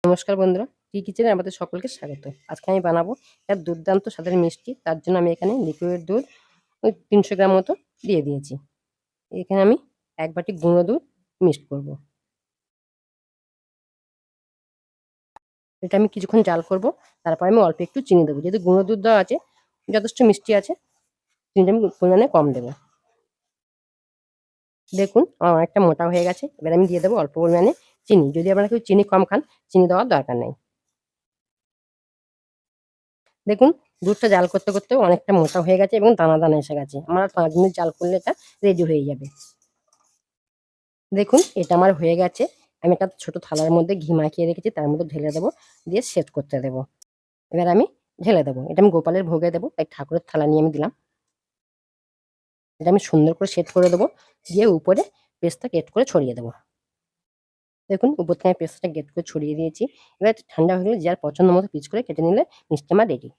নমস্কার বন্ধুরা, টি কিচেনে আমাদের সকলকে স্বাগত। আজকে আমি বানাবো এক দুর্দান্ত স্বাদের মিষ্টি। তার জন্য আমি এখানে লিকুইড দুধ ওই ৩০০ গ্রাম মতো দিয়ে দিয়েছি। এখানে আমি ১ বাটি গুঁড়ো দুধ মিক্সড করব। এটা আমি কিছুক্ষণ জাল করব। তারপর আমি অল্প একটু চিনি দেবো। যেহেতু গুঁড়ো দুধ দেওয়া আছে, যথেষ্ট মিষ্টি আছে, চিনিটা আমি পরিমাণে কম দেবো। দেখুন আমার অনেকটা মোটা হয়ে গেছে। এবার আমি দিয়ে দেবো অল্প পরিমাণে চিনি। যদি আপনারা কেউ চিনি কম খান, চিনি দেওয়ার দরকার নেই। দেখুন দুধটা জাল করতে করতেও অনেকটা মোটা হয়ে গেছে এবং দানা দানা এসে গেছে। আমার আর ৫ মিনিট জাল করলে এটা রেডি হয়ে যাবে। দেখুন এটা আমার হয়ে গেছে। আমি একটা ছোট থালার মধ্যে ঘি মাখিয়ে রেখেছি, তার মধ্যে ঢেলে দেবো, দিয়ে সেট করতে দেবো। এবার আমি ঢেলে দেবো। এটা আমি গোপালের ভোগে দেবো, তাই ঠাকুরের থালা নিয়ে আমি দিলাম। এটা আমি সুন্দর করে সেট করে দেবো, দিয়ে উপরে পেস্তা গ্রেট করে ছড়িয়ে দেবো। দেখুন উপর থেকে আমি পেস্তাটা গ্রেট করে ছড়িয়ে দিয়েছি। এবার ঠান্ডা হয়ে গেলে যার পছন্দ মতো পিস করে কেটে নিলে মিষ্টি আমার রেডি।